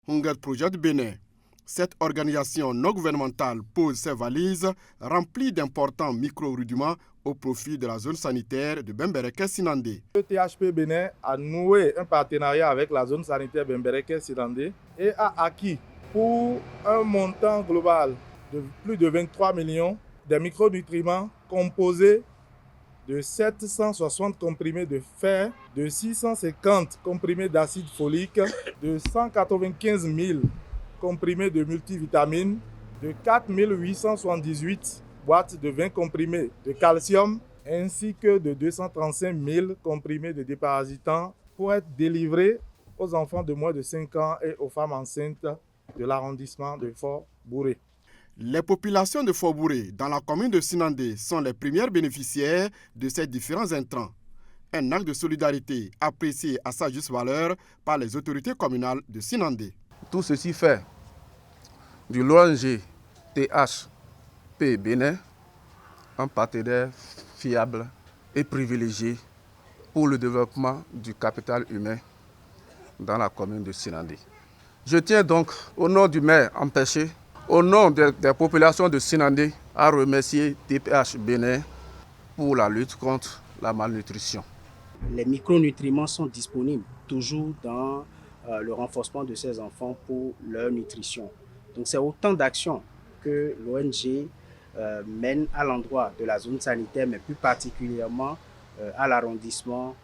Hunger Project Bénin. Cette organisation non gouvernementale pose ses valises remplies d'importants micro-rudiments au profit de la zone sanitaire de Bembereke-Sinandé. Le THP Bénin a noué un partenariat avec la zone sanitaire Bembereke-Sinandé et a acquis pour un montant global de plus de 23 millions des micronutriments composés de 760 comprimés de fer, de 650 comprimés d'acide folique, de 195 000 comprimés de multivitamines, de 4 878 boîtes de 20 comprimés de calcium, ainsi que de 235 000 comprimés de déparasitants pour être délivrés aux enfants de moins de 5 ans et aux femmes enceintes de l'arrondissement de Fort-Bouré. Les populations de Fort-Bouré dans la commune de Sinandé sont les premières bénéficiaires de ces différents intrants. Un acte de solidarité apprécié à sa juste valeur par les autorités communales de Sinandé. Tout ceci fait du l'ONG THP Bénin un partenaire fiable et privilégié pour le développement du capital humain dans la commune de Sinandé. Je tiens donc, au nom du maire empêché, au nom des populations de Sinandé, à remercier TPH Bénin pour la lutte contre la malnutrition. Les micronutriments sont disponibles toujours dans le renforcement de ces enfants pour leur nutrition. Donc c'est autant d'actions que l'ONG mène à l'endroit de la zone sanitaire, mais plus particulièrement à l'arrondissement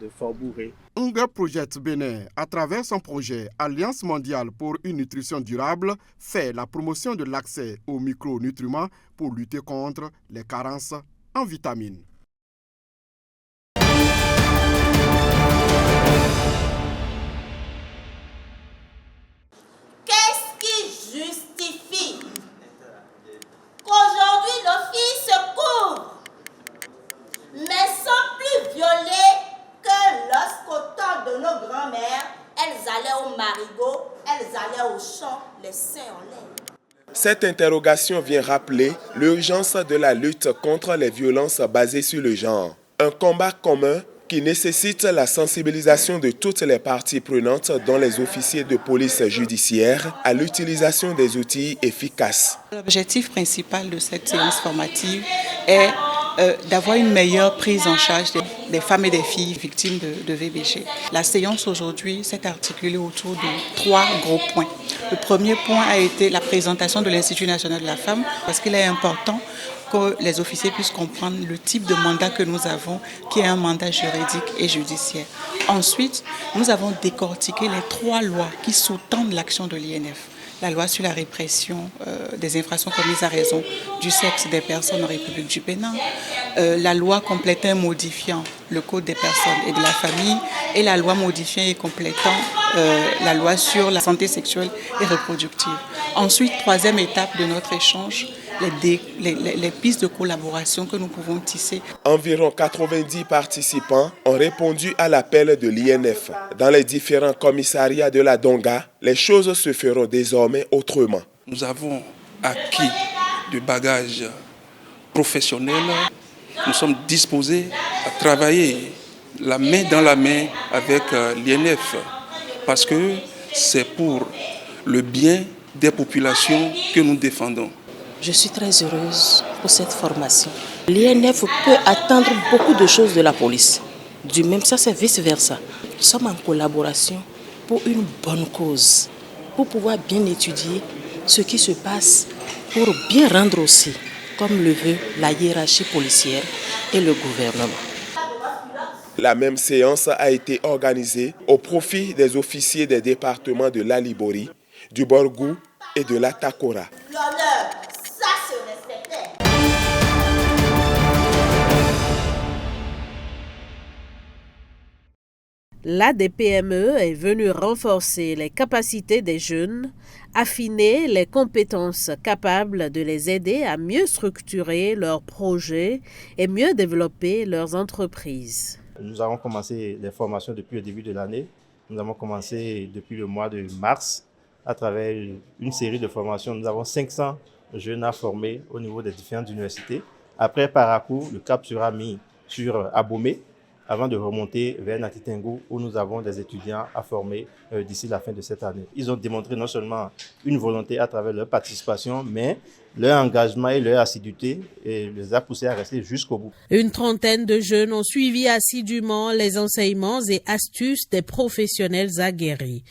de Fort-Bouré. Hunger Project Bénin, à travers son projet Alliance mondiale pour une nutrition durable, fait la promotion de l'accès aux micronutriments pour lutter contre les carences en vitamines. Qu'est-ce qui justifie qu'aujourd'hui nos filles se couvrent, mais sont plus violées que lorsqu'au temps de nos grands-mères, elles allaient au marigot, elles allaient au champ, les seins en l'air. Cette interrogation vient rappeler l'urgence de la lutte contre les violences basées sur le genre. Un combat commun qui nécessite la sensibilisation de toutes les parties prenantes, dont les officiers de police judiciaire, à l'utilisation des outils efficaces. L'objectif principal de cette séance formative est d'avoir une meilleure prise en charge des femmes et des filles victimes de VBG. La séance aujourd'hui s'est articulée autour de 3 gros points. Le premier point a été la présentation de l'Institut national de la femme, parce qu'il est important que les officiers puissent comprendre le type de mandat que nous avons, qui est un mandat juridique et judiciaire. Ensuite, nous avons décortiqué les 3 lois qui sous-tendent l'action de l'INF. La loi sur la répression des infractions commises à raison du sexe des personnes en République du Bénin, la loi complétant et modifiant le Code des personnes et de la famille et la loi modifiant et complétant la loi sur la santé sexuelle et reproductive. Ensuite, 3e étape de notre échange, les pistes de collaboration que nous pouvons tisser. Environ 90 participants ont répondu à l'appel de l'INF. Dans les différents commissariats de la Donga, les choses se feront désormais autrement. Nous avons acquis du bagage professionnel. Nous sommes disposés à travailler la main dans la main avec l'INF parce que c'est pour le bien des populations que nous défendons. Je suis très heureuse pour cette formation. L'INF peut attendre beaucoup de choses de la police. Du même ça, c'est vice-versa. Nous sommes en collaboration pour une bonne cause, pour pouvoir bien étudier ce qui se passe, pour bien rendre aussi, comme le veut la hiérarchie policière et le gouvernement. La même séance a été organisée au profit des officiers des départements de l'Alibori, du Borgou et de la Takora. L'ADPME est venue renforcer les capacités des jeunes, affiner les compétences capables de les aider à mieux structurer leurs projets et mieux développer leurs entreprises. Nous avons commencé les formations depuis le début de l'année. Nous avons commencé depuis le mois de mars à travers une série de formations. Nous avons 500 jeunes à former au niveau des différentes universités. Après Parakou, le cap sera mis sur Abomey avant de remonter vers Nati Tengou où nous avons des étudiants à former d'ici la fin de cette année. Ils ont démontré non seulement une volonté à travers leur participation, mais leur engagement et leur assiduité les a poussés à rester jusqu'au bout. Une trentaine de jeunes ont suivi assidûment les enseignements et astuces des professionnels aguerris.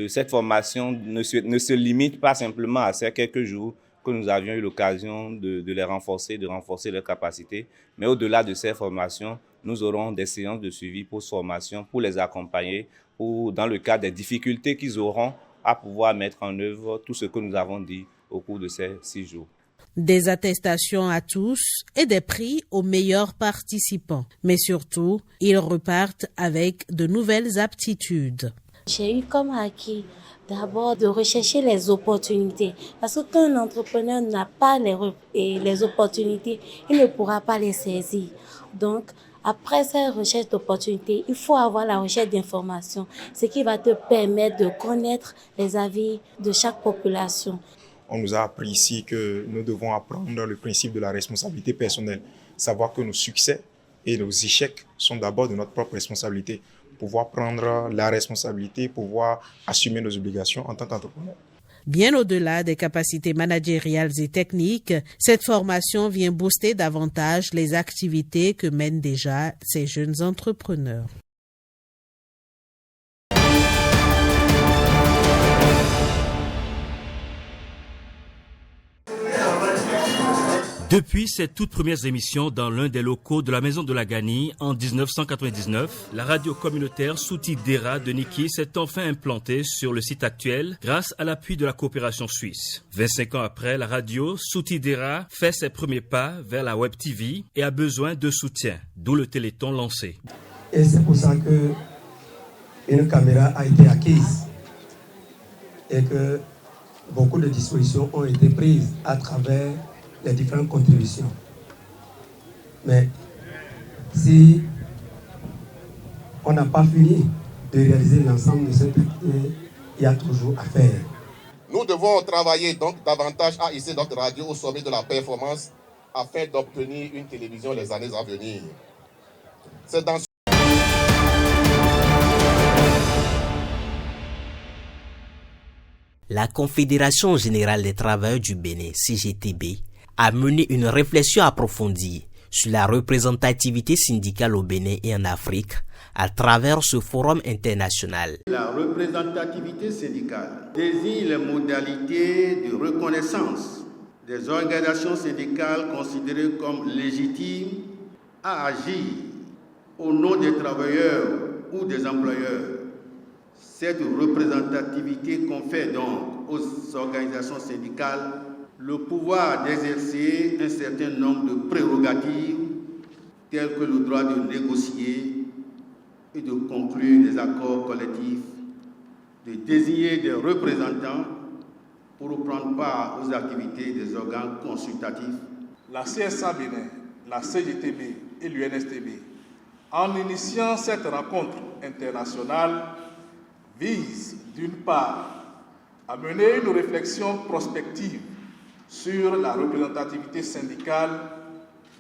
Cette formation ne se limite pas simplement à ces quelques jours que nous avions eu l'occasion de les renforcer, de renforcer leurs capacités. Mais au-delà de ces formations, nous aurons des séances de suivi post-formation pour les accompagner, ou dans le cas des difficultés qu'ils auront à pouvoir mettre en œuvre tout ce que nous avons dit au cours de ces 6 jours. Des attestations à tous et des prix aux meilleurs participants. Mais surtout, ils repartent avec de nouvelles aptitudes. J'ai eu comme acquis d'abord de rechercher les opportunités. Parce que quand un entrepreneur n'a pas les opportunités, il ne pourra pas les saisir. Donc, après cette recherche d'opportunités, il faut avoir la recherche d'informations, ce qui va te permettre de connaître les avis de chaque population. On nous a appris ici que nous devons apprendre le principe de la responsabilité personnelle. Savoir que nos succès et nos échecs sont d'abord de notre propre responsabilité. Pouvoir prendre la responsabilité, pouvoir assumer nos obligations en tant qu'entrepreneur. Bien au-delà des capacités managériales et techniques, cette formation vient booster davantage les activités que mènent déjà ces jeunes entrepreneurs. Depuis ses toutes premières émissions dans l'un des locaux de la Maison de la Ganie en 1999, la radio communautaire Souti Dera de Niki s'est enfin implantée sur le site actuel grâce à l'appui de la coopération suisse. 25 ans après, la radio Souti Dera fait ses premiers pas vers la Web TV et a besoin de soutien, d'où le Téléthon lancé. Et c'est pour ça qu'une caméra a été acquise et que beaucoup de dispositions ont été prises à travers les différentes contributions. Mais si on n'a pas fini de réaliser l'ensemble de cette activité, il y a toujours à faire. Nous devons travailler donc davantage à hisser notre radio au sommet de la performance afin d'obtenir une télévision les années à venir. C'est dans La Confédération générale des travailleurs du Bénin, CGTB, a mené une réflexion approfondie sur la représentativité syndicale au Bénin et en Afrique à travers ce forum international. La représentativité syndicale désigne les modalités de reconnaissance des organisations syndicales considérées comme légitimes à agir au nom des travailleurs ou des employeurs. Cette représentativité confère donc aux organisations syndicales le pouvoir d'exercer un certain nombre de prérogatives telles que le droit de négocier et de conclure des accords collectifs, de désigner des représentants pour prendre part aux activités des organes consultatifs. La CSA Bénin, la CGTB et l'UNSTB, en initiant cette rencontre internationale, visent d'une part à mener une réflexion prospective sur la représentativité syndicale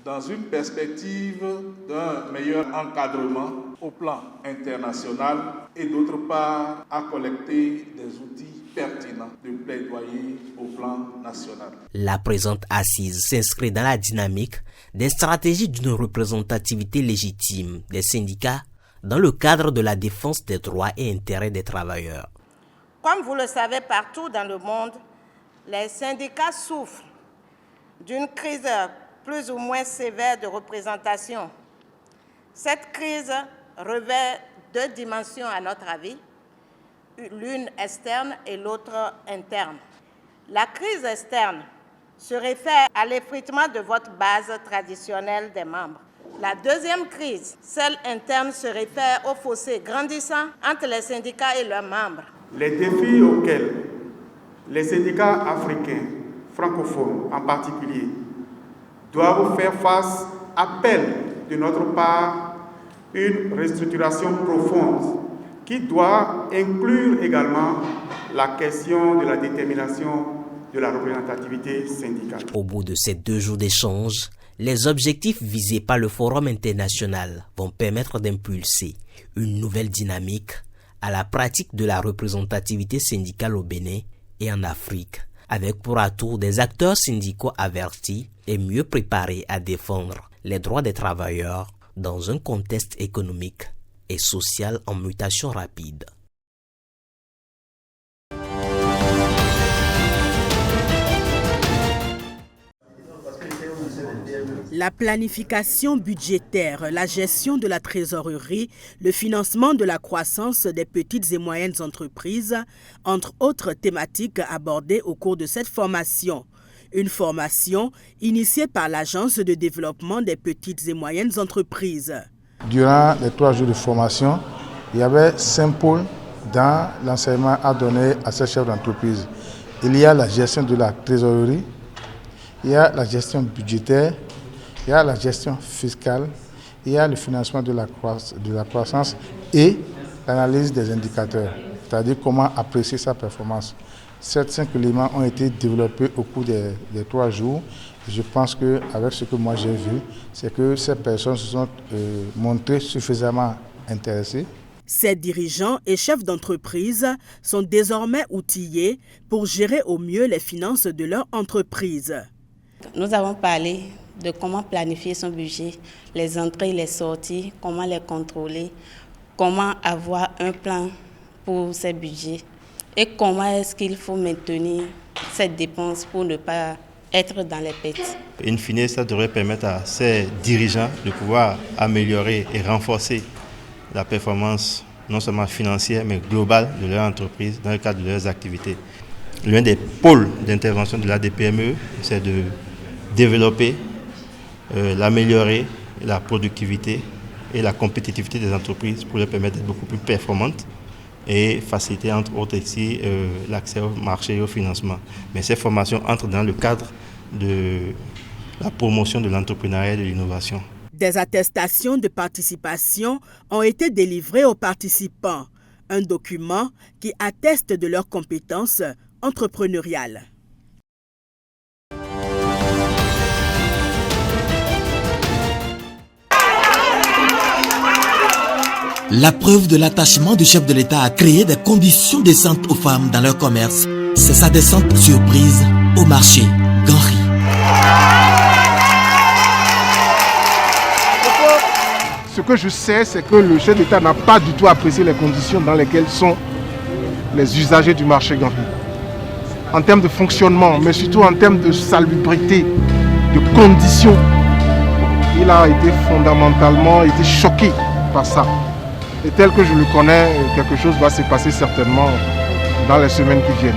dans une perspective d'un meilleur encadrement au plan international et d'autre part à collecter des outils pertinents de plaidoyer au plan national. La présente assise s'inscrit dans la dynamique des stratégies d'une représentativité légitime des syndicats dans le cadre de la défense des droits et intérêts des travailleurs. Comme vous le savez, partout dans le monde, les syndicats souffrent d'une crise plus ou moins sévère de représentation. Cette crise revêt 2 dimensions à notre avis, l'une externe et l'autre interne. La crise externe se réfère à l'effritement de votre base traditionnelle des membres. La deuxième crise, celle interne, se réfère au fossé grandissant entre les syndicats et leurs membres. Les défis auxquels les syndicats africains, francophones en particulier, doivent faire face appellent de notre part une restructuration profonde qui doit inclure également la question de la détermination de la représentativité syndicale. Au bout de ces 2 jours d'échange, Les objectifs visés par le Forum international vont permettre d'impulser une nouvelle dynamique à la pratique de la représentativité syndicale au Bénin et en Afrique, avec pour atout des acteurs syndicaux avertis et mieux préparés à défendre les droits des travailleurs dans un contexte économique et social en mutation rapide. La planification budgétaire, la gestion de la trésorerie, le financement de la croissance des petites et moyennes entreprises, entre autres thématiques abordées au cours de cette formation. Une formation initiée par l'Agence de développement des petites et moyennes entreprises. Durant les 3 jours de formation, il y avait 5 pôles dans l'enseignement à donner à ces chefs d'entreprise. Il y a la gestion de la trésorerie, il y a la gestion budgétaire, il y a la gestion fiscale, il y a le financement de la croissance et l'analyse des indicateurs, c'est-à-dire comment apprécier sa performance. Ces 5 éléments ont été développés au cours des 3 jours. Je pense qu'avec ce que moi j'ai vu, c'est que ces personnes se sont montrées suffisamment intéressées. Ces dirigeants et chefs d'entreprise sont désormais outillés pour gérer au mieux les finances de leur entreprise. Nous avons parlé de comment planifier son budget, les entrées et les sorties, comment les contrôler, comment avoir un plan pour ces budgets et comment est-ce qu'il faut maintenir cette dépense pour ne pas être dans les pertes. In fine, ça devrait permettre à ces dirigeants de pouvoir améliorer et renforcer la performance non seulement financière mais globale de leur entreprise dans le cadre de leurs activités. L'un des pôles d'intervention de l'ADPME, c'est de développer, l'améliorer, la productivité et la compétitivité des entreprises pour leur permettre d'être beaucoup plus performantes et faciliter entre autres ici l'accès au marché et au financement. Mais ces formations entrent dans le cadre de la promotion de l'entrepreneuriat et de l'innovation. Des attestations de participation ont été délivrées aux participants, un document qui atteste de leurs compétences entrepreneuriales. La preuve de l'attachement du chef de l'État à créer des conditions décentes aux femmes dans leur commerce, c'est sa descente surprise au marché Ganri. Ce que je sais, c'est que le chef d'État n'a pas du tout apprécié les conditions dans lesquelles sont les usagers du marché Ganri. En termes de fonctionnement, mais surtout en termes de salubrité, de conditions. Il a été fondamentalement choqué par ça. Et tel que je le connais, quelque chose va se passer certainement dans les semaines qui viennent.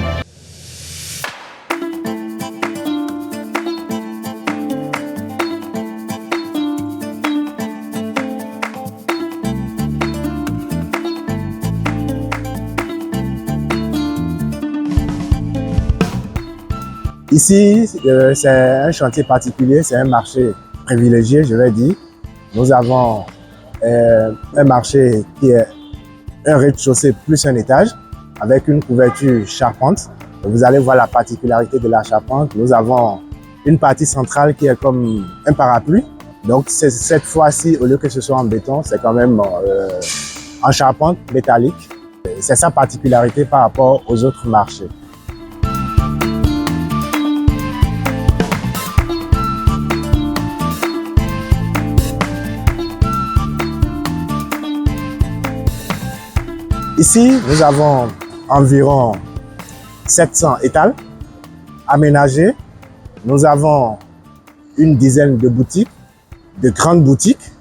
Ici, c'est un chantier particulier, c'est un marché privilégié, je vais dire. Nous avons un marché qui est un rez-de-chaussée plus un étage avec une couverture charpente. Vous allez voir la particularité de la charpente. Nous avons une partie centrale qui est comme un parapluie. Donc cette fois-ci, au lieu que ce soit en béton, c'est quand même en charpente métallique. C'est sa particularité par rapport aux autres marchés. Ici, nous avons environ 700 étals aménagés. Nous avons une dizaine de boutiques, de grandes boutiques.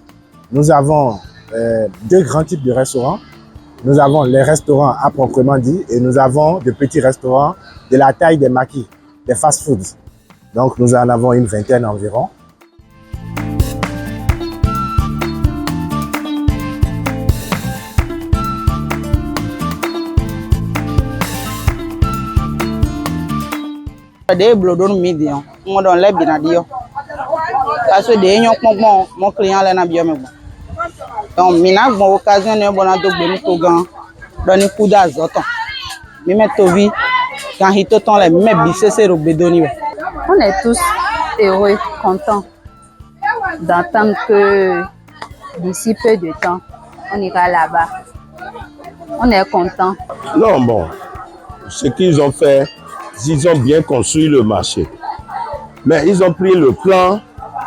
Nous avons 2 grands types de restaurants. Nous avons les restaurants à proprement dit et nous avons de petits restaurants de la taille des maquis, des fast-foods. Donc nous en avons une vingtaine environ. Des blodons médians, on donne les binadio. Parce que des gens mon client les n'a bien. Donc mina bon occasion ne bon ado benu togan donner coup d'azote. Mi met tovi quand il t'entend les me bisser c'est robedoni. On est tous heureux, contents d'entendre que d'ici peu de temps, on ira là-bas. On est content. Non, bon, ce qu'ils ont fait, ils ont bien construit le marché. Mais ils ont pris le plan,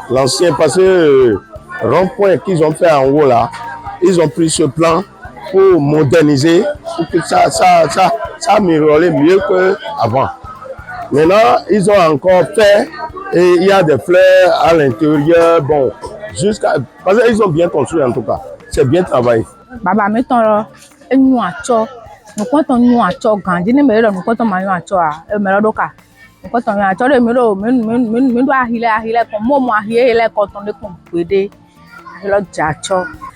l'ancien, parce que rond-point qu'ils ont fait en haut là, ils ont pris ce plan pour moderniser, pour que ça améliore mieux qu'avant. Maintenant, ils ont encore fait, et il y a des fleurs à l'intérieur, bon, parce qu'ils ont bien construit en tout cas. C'est bien travaillé. Baba, mettons nous à tcho, nous comptons nous à tcho, grandi, nous comptons nous à tcho, melodoka. Nous comptons nous à tcho, nous doit arriver comme moi, arriver quand on est complété. Alors, tcho.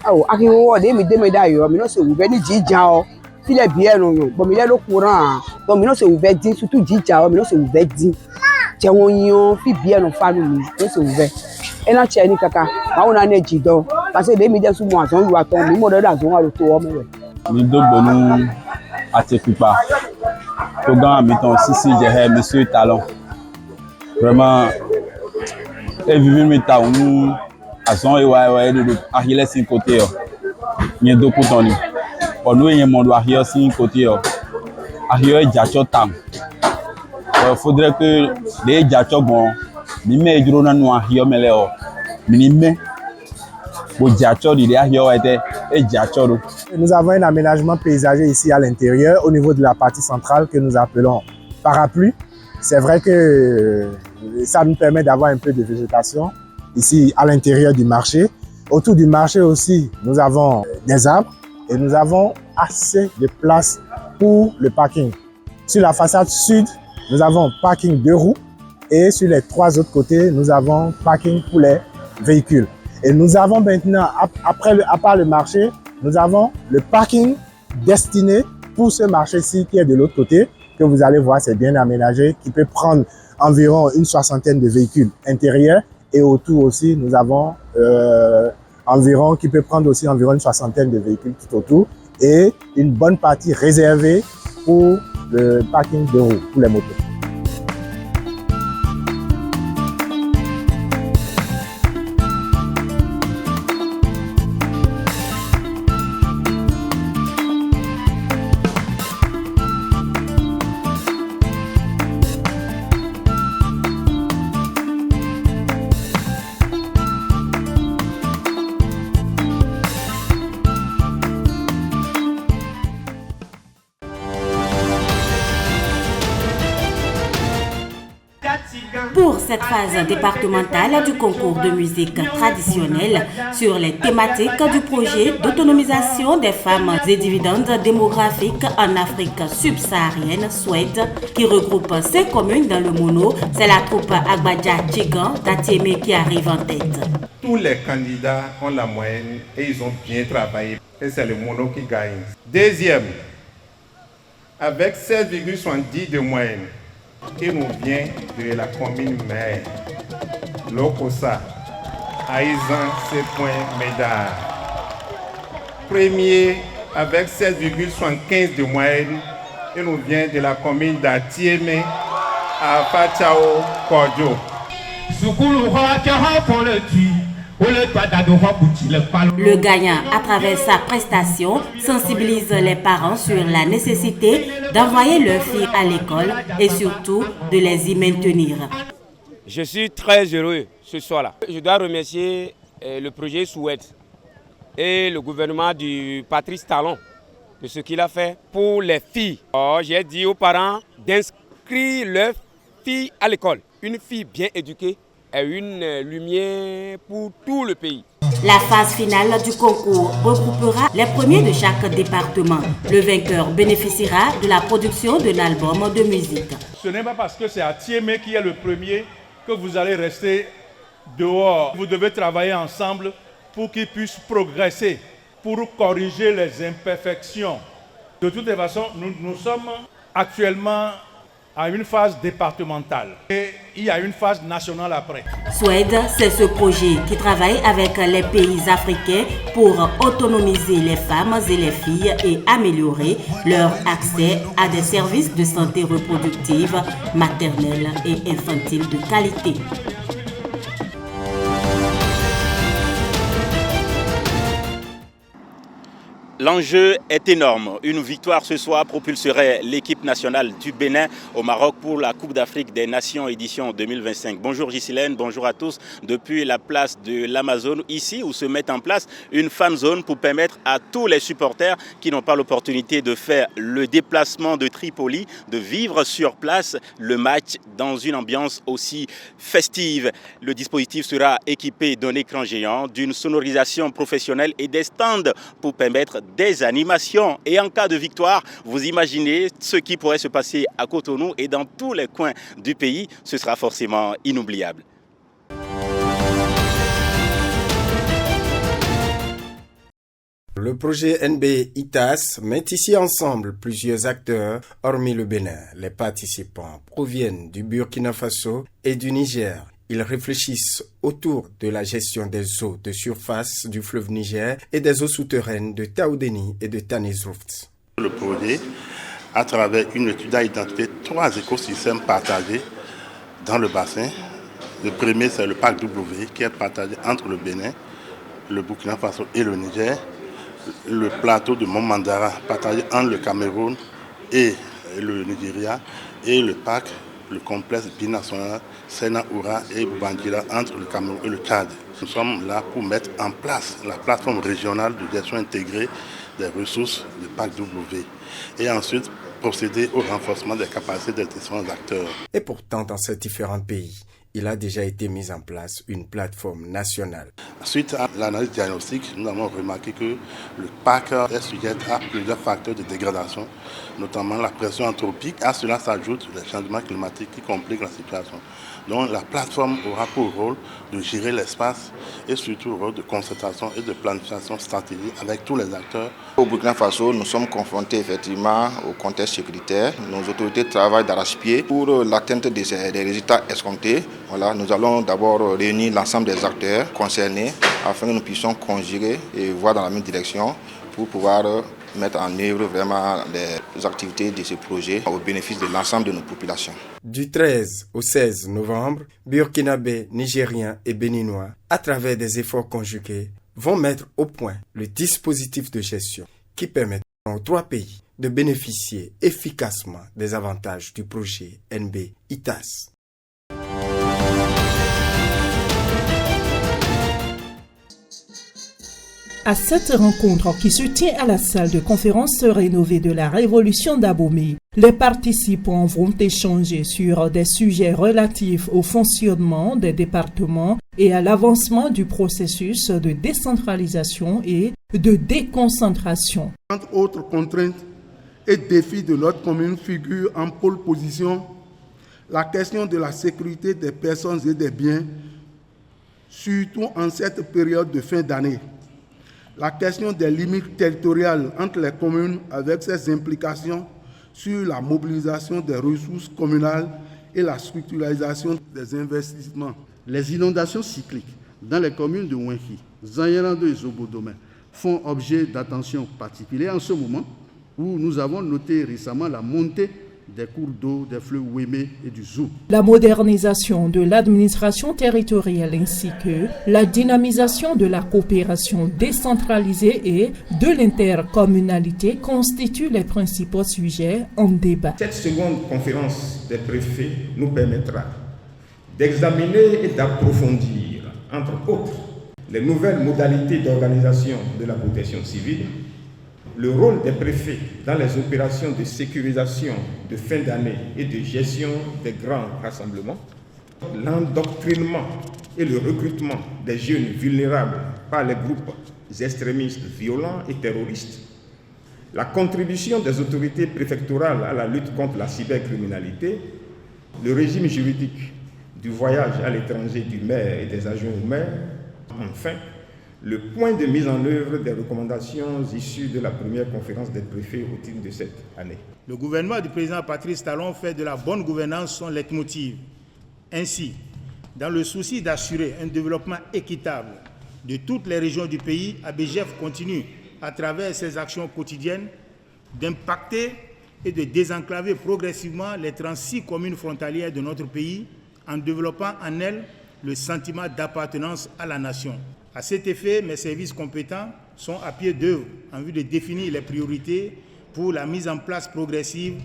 Oh, arrive au demi d'ailleurs, mais non, c'est ouvert ni djao. Il est bien, non, bon, il est au courant. Donc, non, c'est ouvert, surtout djao, mais non, c'est ouvert, tiens, on fait bien nos familles, c'est ouvert. Et là, tiens, kaka, on a un jido, parce que les médias sont moins, on doit tomber, mais on a le tour. Nous devons Atepipa. Togan, mettons, si j'ai monsieur Talon. Vraiment, et vivre mes talons, à son et ouais, de arrière sur côté. Il y a deux côtés. Pour nous, il y a mon arrière sur côté. Arrière, j'achète tam. Il faudrait que les j'achète bon, mais mes drones nous arrière, mais les minime. Nous avons un aménagement paysager ici à l'intérieur, au niveau de la partie centrale que nous appelons parapluie. C'est vrai que ça nous permet d'avoir un peu de végétation ici à l'intérieur du marché. Autour du marché aussi, nous avons des arbres et nous avons assez de place pour le parking. Sur la façade sud, nous avons parking 2 roues et sur les 3 autres côtés, nous avons parking pour les véhicules. Et nous avons maintenant, à part le marché, nous avons le parking destiné pour ce marché-ci qui est de l'autre côté, que vous allez voir, c'est bien aménagé, qui peut prendre environ une 60aine de véhicules intérieurs. Et autour aussi, nous avons qui peut prendre aussi environ une 60aine de véhicules tout autour. Et une bonne partie réservée pour le parking de roues, pour les motos. Pour cette phase départementale du concours de musique traditionnelle sur les thématiques du projet d'autonomisation des femmes et dividendes démographiques en Afrique subsaharienne, SWED, qui regroupe 5 communes dans le Mono, c'est la troupe Agbadja Tchigan d'Atiémé qui arrive en tête. Tous les candidats ont la moyenne et ils ont bien travaillé. Et c'est le Mono qui gagne. Deuxième, avec 16,70 de moyenne. Il nous vient de la commune mère, Lokosa, Aïzan, 7 points médaille. Premier, avec 16,75 de moyenne, il nous vient de la commune d'Atiémé, à Pachao, Kodjo. Le gagnant, à travers sa prestation, sensibilise les parents sur la nécessité d'envoyer leurs filles à l'école et surtout de les y maintenir. Je suis très heureux ce soir-là. Je dois remercier le projet SWED et le gouvernement du Patrice Talon de ce qu'il a fait pour les filles. J'ai dit aux parents d'inscrire leurs filles à l'école. Une fille bien éduquée est une lumière pour tout le pays. La phase finale du concours regroupera les premiers de chaque département. Le vainqueur bénéficiera de la production d'un album de musique. Ce n'est pas parce que c'est Atiémé qui est le premier que vous allez rester dehors. Vous devez travailler ensemble pour qu'ils puissent progresser, pour corriger les imperfections. De toutes les façons, nous sommes actuellement à une phase départementale et il y a une phase nationale après. SWED, c'est ce projet qui travaille avec les pays africains pour autonomiser les femmes et les filles et améliorer leur accès à des services de santé reproductive, maternelle et infantile de qualité. L'enjeu est énorme. Une victoire ce soir propulserait l'équipe nationale du Bénin au Maroc pour la Coupe d'Afrique des Nations édition 2025. Bonjour Ghislaine, bonjour à tous. Depuis la place de l'Amazone, ici où se met en place une fan zone pour permettre à tous les supporters qui n'ont pas l'opportunité de faire le déplacement de Tripoli, de vivre sur place le match dans une ambiance aussi festive. Le dispositif sera équipé d'un écran géant, d'une sonorisation professionnelle et des stands pour permettre des animations. Et en cas de victoire, vous imaginez ce qui pourrait se passer à Cotonou et dans tous les coins du pays. Ce sera forcément inoubliable. Le projet NB-ITAS met ici ensemble plusieurs acteurs, hormis le Bénin. Les participants proviennent du Burkina Faso et du Niger. Ils réfléchissent autour de la gestion des eaux de surface du fleuve Niger et des eaux souterraines de Taoudéni et de Tanizrouft. Le projet, à travers une étude, a identifié 3 écosystèmes partagés dans le bassin. Le premier, c'est le parc W, qui est partagé entre le Bénin, le Burkina Faso et le Niger. Le plateau de Mont-Mandara, partagé entre le Cameroun et le Nigeria. Et le parc, le complexe binational Sena-Oura et Bandira entre le Cameroun et le Tchad. Nous sommes là pour mettre en place la plateforme régionale de gestion intégrée des ressources du parc W. Et ensuite, procéder au renforcement des capacités des différents acteurs. Et pourtant, dans ces différents pays, il a déjà été mis en place une plateforme nationale. Suite à l'analyse diagnostique, nous avons remarqué que le parc est sujet à plusieurs facteurs de dégradation, notamment la pression anthropique. À cela s'ajoutent les changements climatiques qui compliquent la situation. Donc la plateforme aura pour rôle de gérer l'espace et surtout le rôle de concertation et de planification stratégique avec tous les acteurs. Au Burkina Faso, nous sommes confrontés effectivement au contexte sécuritaire. Nos autorités travaillent d'arrache-pied pour l'atteinte des résultats escomptés. Voilà, nous allons d'abord réunir l'ensemble des acteurs concernés afin que nous puissions conjurer et voir dans la même direction pour pouvoir mettre en œuvre vraiment les activités de ce projet au bénéfice de l'ensemble de nos populations. Du 13 au 16 novembre, Burkinabés, Nigériens et Béninois, à travers des efforts conjugués, vont mettre au point le dispositif de gestion qui permet aux 3 pays de bénéficier efficacement des avantages du projet NB-ITAS. À cette rencontre qui se tient à la salle de conférence rénovée de la Révolution d'Abomey, les participants vont échanger sur des sujets relatifs au fonctionnement des départements et à l'avancement du processus de décentralisation et de déconcentration. Entre autres contraintes et défis de notre commune figure en pole position la question de la sécurité des personnes et des biens, surtout en cette période de fin d'année. La question des limites territoriales entre les communes avec ses implications sur la mobilisation des ressources communales et la structuralisation des investissements. Les inondations cycliques dans les communes de Wenki, Zanyarando et Zobodomé font objet d'attention particulière en ce moment où nous avons noté récemment la montée des cours d'eau des fleuves Wémé et du Zou. La modernisation de l'administration territoriale ainsi que la dynamisation de la coopération décentralisée et de l'intercommunalité constituent les principaux sujets en débat. Cette seconde conférence des préfets nous permettra d'examiner et d'approfondir, entre autres, les nouvelles modalités d'organisation de la protection civile, le rôle des préfets dans les opérations de sécurisation de fin d'année et de gestion des grands rassemblements, l'endoctrinement et le recrutement des jeunes vulnérables par les groupes extrémistes violents et terroristes, la contribution des autorités préfectorales à la lutte contre la cybercriminalité, le régime juridique du voyage à l'étranger du maire et des adjoints au maire, enfin, le point de mise en œuvre des recommandations issues de la première conférence des préfets au titre de cette année. Le gouvernement du président Patrice Talon fait de la bonne gouvernance son leitmotiv. Ainsi, dans le souci d'assurer un développement équitable de toutes les régions du pays, ABGF continue, à travers ses actions quotidiennes, d'impacter et de désenclaver progressivement les 36 communes frontalières de notre pays en développant en elles le sentiment d'appartenance à la nation. À cet effet, mes services compétents sont à pied d'œuvre en vue de définir les priorités pour la mise en place progressive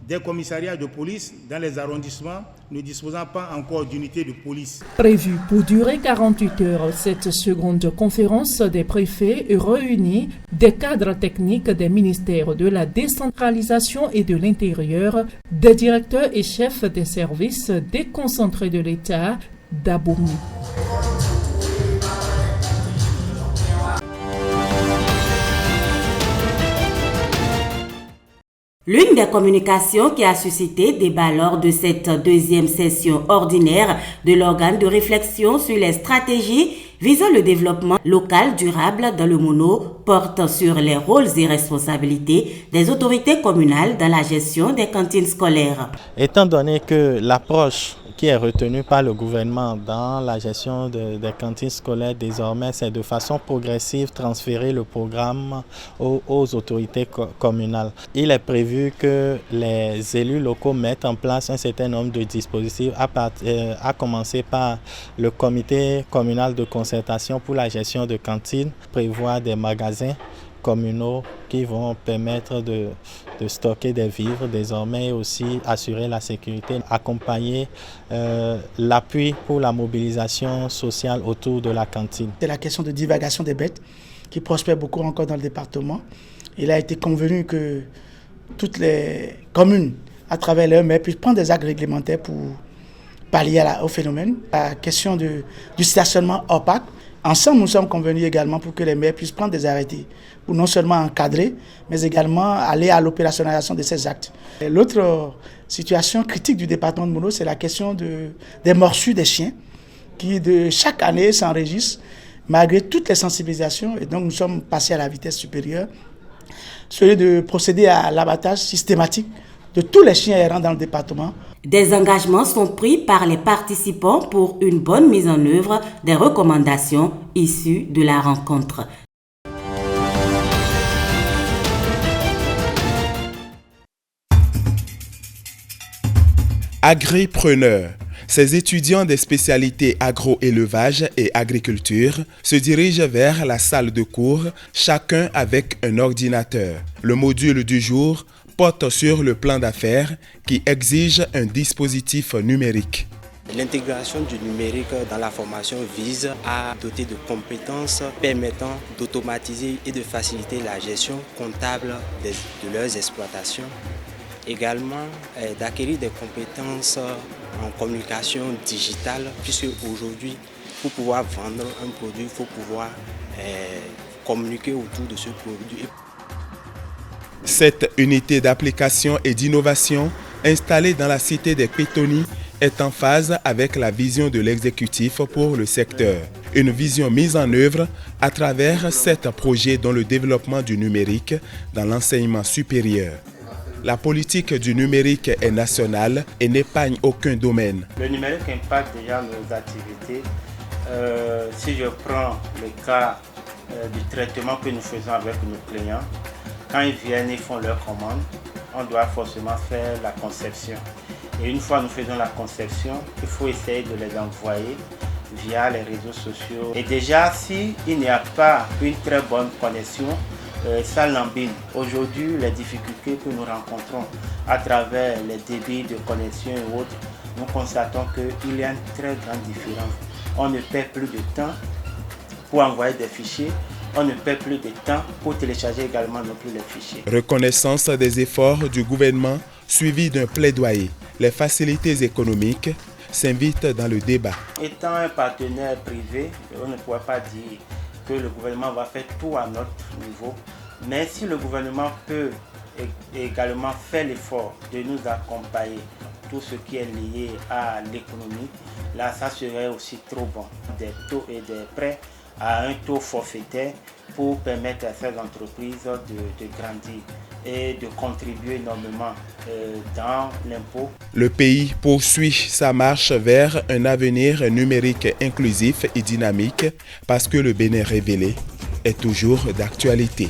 des commissariats de police dans les arrondissements ne disposant pas encore d'unités de police. Prévue pour durer 48 heures, cette seconde conférence des préfets réunit des cadres techniques des ministères de la décentralisation et de l'intérieur, des directeurs et chefs des services déconcentrés de l'État d'Abomey. L'une des communications qui a suscité débat lors de cette deuxième session ordinaire de l'organe de réflexion sur les stratégies visant le développement local durable dans le Mono porte sur les rôles et responsabilités des autorités communales dans la gestion des cantines scolaires. Étant donné que l'approche qui est retenue par le gouvernement dans la gestion des cantines scolaires désormais, c'est de façon progressive transférer le programme aux autorités communales. Il est prévu que les élus locaux mettent en place un certain nombre de dispositifs, à commencer par le comité communal de concertation pour la gestion de cantines, prévoir des magasins communaux qui vont permettre de stocker des vivres désormais et aussi assurer la sécurité, accompagner l'appui pour la mobilisation sociale autour de la cantine. C'est la question de divagation des bêtes qui prospère beaucoup encore dans le département. Il a été convenu que toutes les communes, à travers leur maire, puissent prendre des actes réglementaires pour pallier au phénomène. La question du stationnement opaque. Ensemble, nous sommes convenus également pour que les maires puissent prendre des arrêtés pour non seulement encadrer, mais également aller à l'opérationnalisation de ces actes. L'autre situation critique du département de Mono, c'est la question des morsures des chiens qui, de chaque année, s'enregistrent malgré toutes les sensibilisations. Et donc, nous sommes passés à la vitesse supérieure, celui de procéder à l'abattage systématique de tous les chiens errants dans le département. Des engagements sont pris par les participants pour une bonne mise en œuvre des recommandations issues de la rencontre. Agripreneurs. Ces étudiants des spécialités agro-élevage et agriculture se dirigent vers la salle de cours, chacun avec un ordinateur. Le module du jour porte sur le plan d'affaires qui exige un dispositif numérique. L'intégration du numérique dans la formation vise à doter de compétences permettant d'automatiser et de faciliter la gestion comptable de leurs exploitations. Également d'acquérir des compétences en communication digitale, puisque aujourd'hui, pour pouvoir vendre un produit, il faut pouvoir communiquer autour de ce produit. Cette unité d'application et d'innovation installée dans la cité des Pétonies est en phase avec la vision de l'exécutif pour le secteur. Une vision mise en œuvre à travers 7 projets dont le développement du numérique dans l'enseignement supérieur. La politique du numérique est nationale et n'épargne aucun domaine. Le numérique impacte déjà nos activités. Si je prends le cas du traitement que nous faisons avec nos clients, quand ils viennent, ils font leur commande, on doit forcément faire la conception. Et une fois nous faisons la conception, il faut essayer de les envoyer via les réseaux sociaux. Et déjà, s'il n'y a pas une très bonne connexion, ça l'embine. Aujourd'hui, les difficultés que nous rencontrons à travers les débits de connexion et autres, nous constatons qu'il y a une très grande différence. On ne perd plus de temps pour envoyer des fichiers, on ne perd plus de temps pour télécharger également non plus les fichiers. Reconnaissance des efforts du gouvernement suivi d'un plaidoyer. Les facilités économiques s'invitent dans le débat. Étant un partenaire privé, on ne pourrait pas dire que le gouvernement va faire tout à notre niveau, mais si le gouvernement peut également faire l'effort de nous accompagner, tout ce qui est lié à l'économie, là ça serait aussi trop bon. Des taux et des prêts à un taux forfaitaire pour permettre à ces entreprises de grandir et de contribuer énormément dans l'impôt. Le pays poursuit sa marche vers un avenir numérique inclusif et dynamique parce que le Bénin révélé est toujours d'actualité.